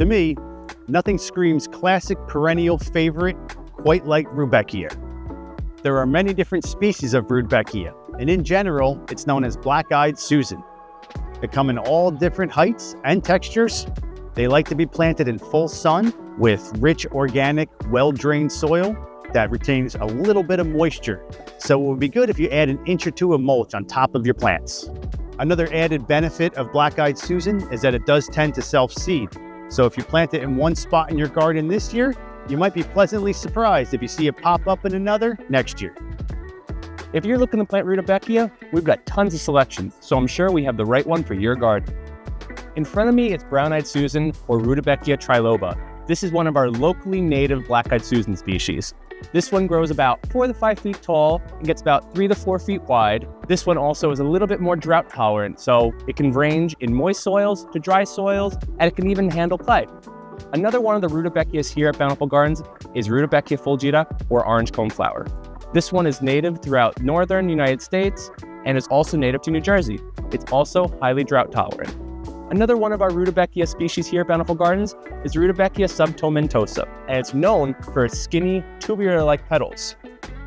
To me, nothing screams classic perennial favorite quite like Rudbeckia. There are many different species of Rudbeckia, and in general, it's known as black-eyed Susan. They come in all different heights and textures. They like to be planted in full sun with rich, organic, well-drained soil that retains a little bit of moisture. So it would be good if you add 1 inch or 2 of mulch on top of your plants. Another added benefit of black-eyed Susan is that it does tend to self-seed. So if you plant it in one spot in your garden this year, you might be pleasantly surprised if you see it pop up in another next year. If you're looking to plant Rudbeckia, we've got tons of selections, so I'm sure we have the right one for your garden. In front of me is brown-eyed Susan, or Rudbeckia triloba. This is one of our locally native black-eyed Susan species. This one grows about 4 to 5 feet tall and gets about 3 to 4 feet wide. This one also is a little bit more drought tolerant, so it can range in moist soils to dry soils, and it can even handle clay. Another one of the Rudbeckias here at Bountiful Gardens is Rudbeckia fulgida, or orange coneflower. This one is native throughout northern United States and is also native to New Jersey. It's also highly drought tolerant. Another one of our Rudbeckia species here at Bountiful Gardens is Rudbeckia subtomentosa, and it's known for its skinny, tubular-like petals.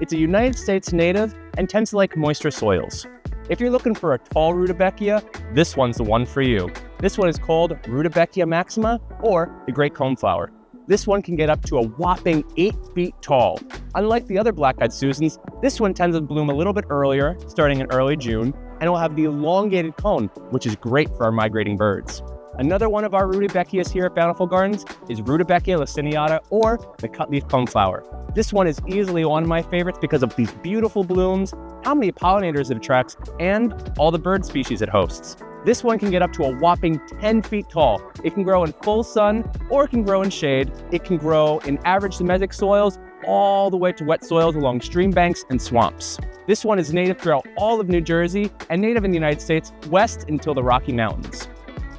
It's a United States native and tends to like moister soils. If you're looking for a tall Rudbeckia, this one's the one for you. This one is called Rudbeckia maxima, or the great coneflower. This one can get up to a whopping 8 feet tall. Unlike the other black-eyed Susans, this one tends to bloom a little bit earlier, starting in early June, and will have the elongated cone, which is great for our migrating birds. Another one of our Rudbeckias here at Bountiful Gardens is Rudbeckia laciniata, or the Cutleaf Coneflower. This one is easily one of my favorites because of these beautiful blooms, how many pollinators it attracts, and all the bird species it hosts. This one can get up to a whopping 10 feet tall. It can grow in full sun, or it can grow in shade. It can grow in average domestic soils, all the way to wet soils along stream banks and swamps. This one is native throughout all of New Jersey and native in the United States west until the Rocky Mountains.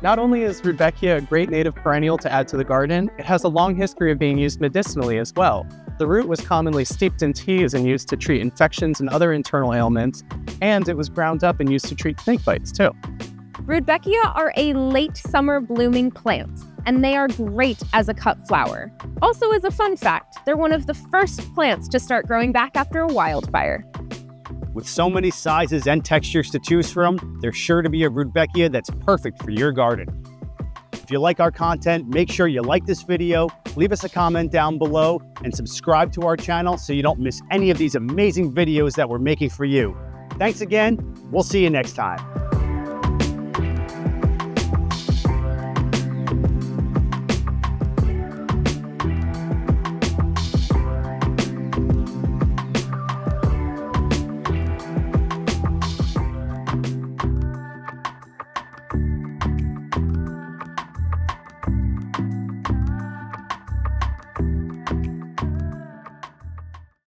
Not only is Rudbeckia a great native perennial to add to the garden, it has a long history of being used medicinally as well. The root was commonly steeped in teas and used to treat infections and other internal ailments, and it was ground up and used to treat snake bites too. Rudbeckia are a late summer blooming plant, and they are great as a cut flower. Also, as a fun fact, they're one of the first plants to start growing back after a wildfire. With so many sizes and textures to choose from, there's sure to be a Rudbeckia that's perfect for your garden. If you like our content, make sure you like this video, leave us a comment down below, and subscribe to our channel so you don't miss any of these amazing videos that we're making for you. Thanks again. We'll see you next time.